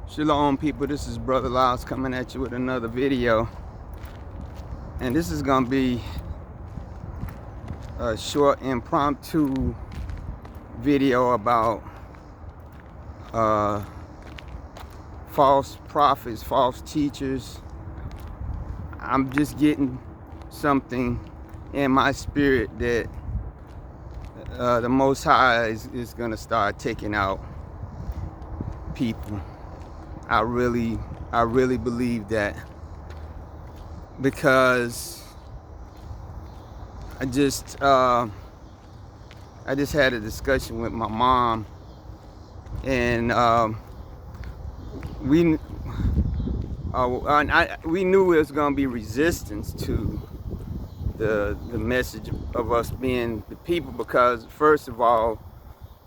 Shalom people, this is Brother Lyles coming at you with another video. And this is gonna be a short impromptu video about false prophets, false teachers. I'm just getting something in my spirit that the Most High is gonna start taking out people. I really believe that, because I just had a discussion with my mom, and we knew it was gonna be resistance to the message of us being the people, because first of all,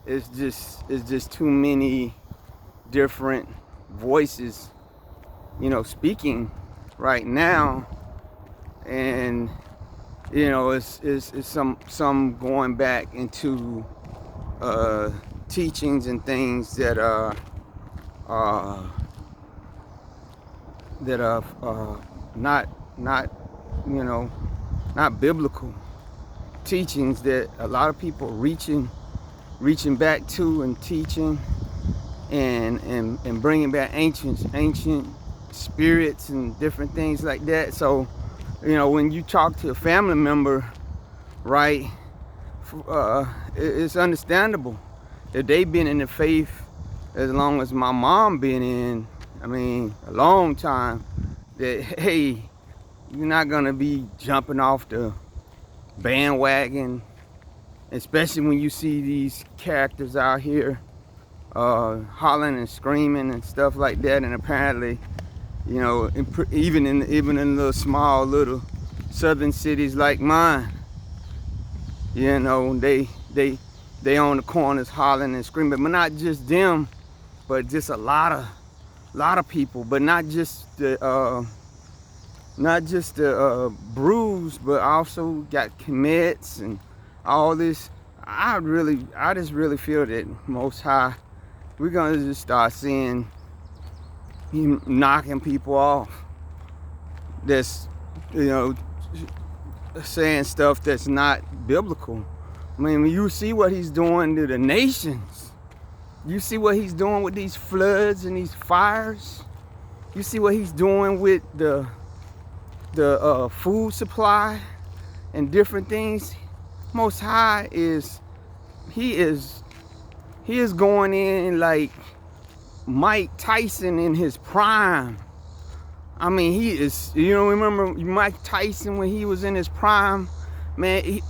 it's just too many different voices, speaking right now, and it's some going back into teachings and things that are not biblical teachings, that a lot of people reaching back to and teaching and bringing back ancient spirits and different things like that. So when you talk to a family member, right, it's understandable if they've been in the faith as long as my mom been in, a long time, that hey, you're not gonna be jumping off the bandwagon, especially when you see these characters out here hollering and screaming and stuff like that. And apparently, even in little small little southern cities like mine, they on the corners hollering and screaming. But not just them, but just a lot of people. But not just the bruised, but also got commits and all this. I just really feel that Most High, we're gonna just start seeing him knocking people off that's saying stuff that's not biblical. When you see what he's doing to the nations, you see what he's doing with these floods and these fires, you see what he's doing with the food supply and different things. Most High is going in like Mike Tyson in his prime. He is, remember Mike Tyson when he was in his prime? Man,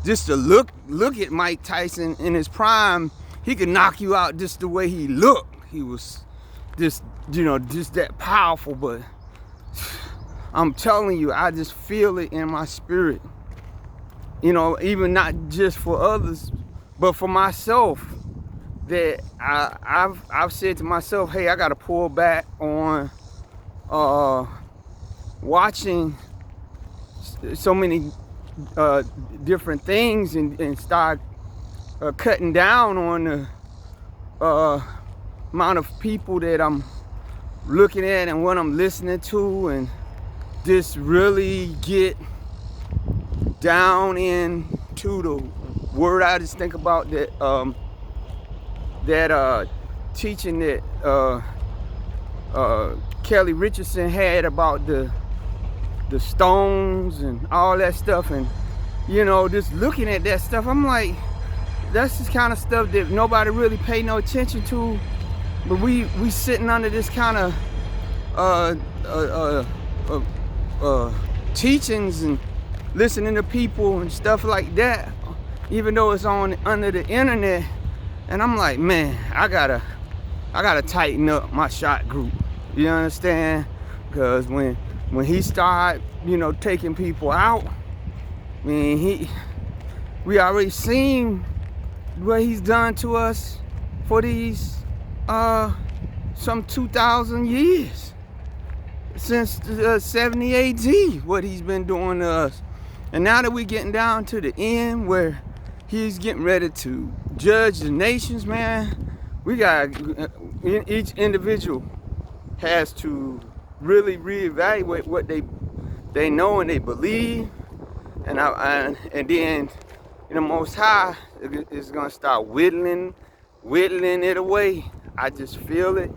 just to look at Mike Tyson in his prime, he could knock you out just the way he looked. He was just that powerful. But I'm telling you, I just feel it in my spirit. Even not just for others, but for myself, that I've said to myself, hey, I gotta pull back on watching so many different things, and start cutting down on the amount of people that I'm looking at and what I'm listening to, and just really get down into the word. I just think about that teaching that Kelly Richardson had about the stones and all that stuff, and just looking at that stuff, I'm like, that's the kind of stuff that nobody really pay no attention to, but we sitting under this kind of teachings and listening to people and stuff like that, even though it's under the internet. And I'm like, man, I gotta tighten up my shot group. You understand? Because when he started, taking people out, we already seen what he's done to us for these some 2,000 years, since 70 AD, what he's been doing to us. And now that we're getting down to the end where he's getting ready to judge the nations, man, we got each individual has to really reevaluate what they know and they believe, and then Most High is gonna start whittling it away. I just feel it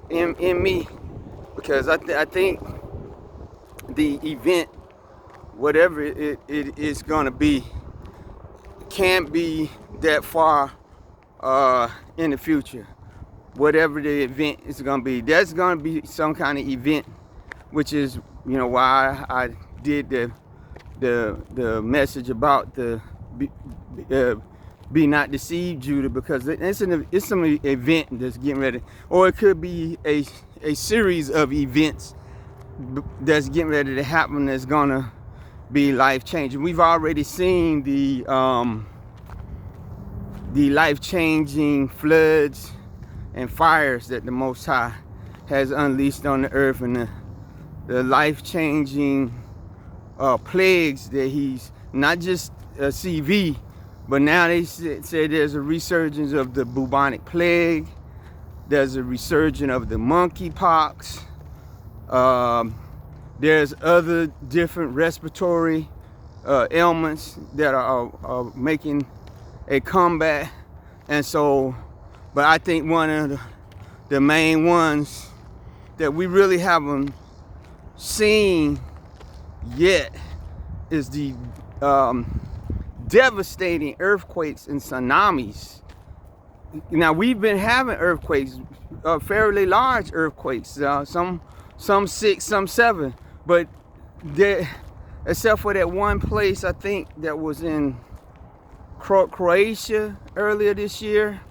in me, because I think the event, whatever it is gonna be, can't be that far in the future. Whatever the event is gonna be, there's gonna be some kind of event, which is why I did the message about the be not deceived, Judah, because it's some event that's getting ready, or it could be a series of events that's getting ready to happen that's gonna be life changing. We've already seen the life changing floods and fires that the Most High has unleashed on the earth, and the life changing plagues that He's not just CV, but now they say there's a resurgence of the bubonic plague. There's a resurgence of the monkeypox. There's other different respiratory ailments that are making a comeback. And so, but I think one of the main ones that we really haven't seen yet is the devastating earthquakes and tsunamis. Now, we've been having earthquakes, fairly large earthquakes, some 6, some 7, but except for that one place, I think that was in Croatia earlier this year.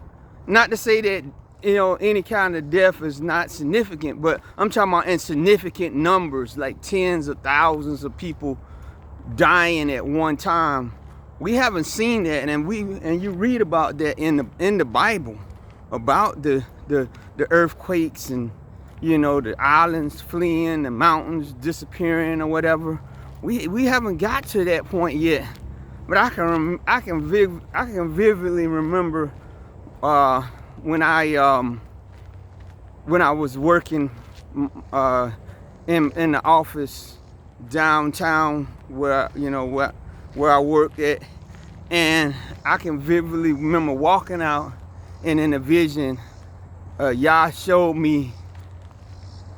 Not to say that any kind of death is not significant, but I'm talking about insignificant numbers, like tens of thousands of people dying at one time. We haven't seen that, and you read about that in the Bible, about the earthquakes and the islands fleeing, the mountains disappearing or whatever. We haven't got to that point yet, but I can vividly remember when I was working in the office downtown where I worked at, and I can vividly remember walking out, and in a vision, Yah showed me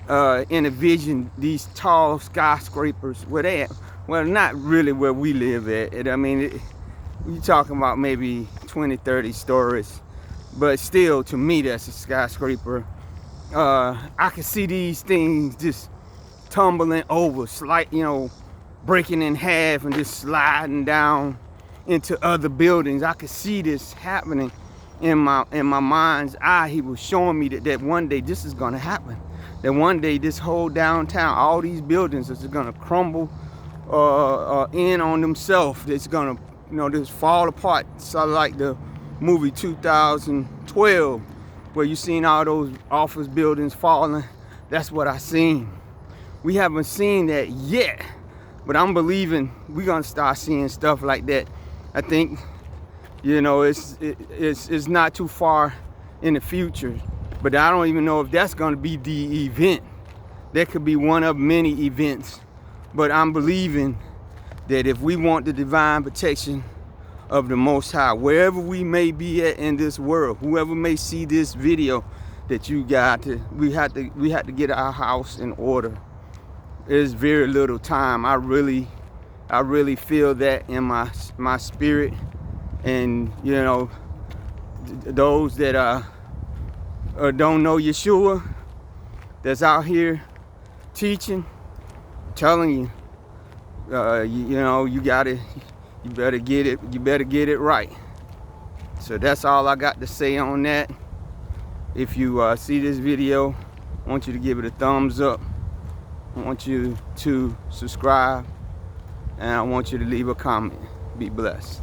in a vision these tall skyscrapers where they at. Well, not really where we live at. You're talking about maybe 20, 30 stories, but still, to me, that's a skyscraper. I can see these things just tumbling over, breaking in half and just sliding down into other buildings. I could see this happening in my mind's eye. He was showing me that one day this is gonna happen. That one day this whole downtown, all these buildings is gonna crumble in on themselves. It's gonna, just fall apart. So like the movie 2012, where you seen all those office buildings falling. That's what I seen. We haven't seen that yet, but I'm believing we're gonna start seeing stuff like that. I think, it's not too far in the future, but I don't even know if that's gonna be the event. That could be one of many events, but I'm believing that if we want the divine protection of the Most High, wherever we may be at in this world, whoever may see this video, that we have to get our house in order. There's very little time. I really feel that in my spirit, and those that don't know Yeshua, that's out here teaching, telling you, you better get it right. So that's all I got to say on that. If you see this video, I want you to give it a thumbs up. I want you to subscribe, and I want you to leave a comment. Be blessed.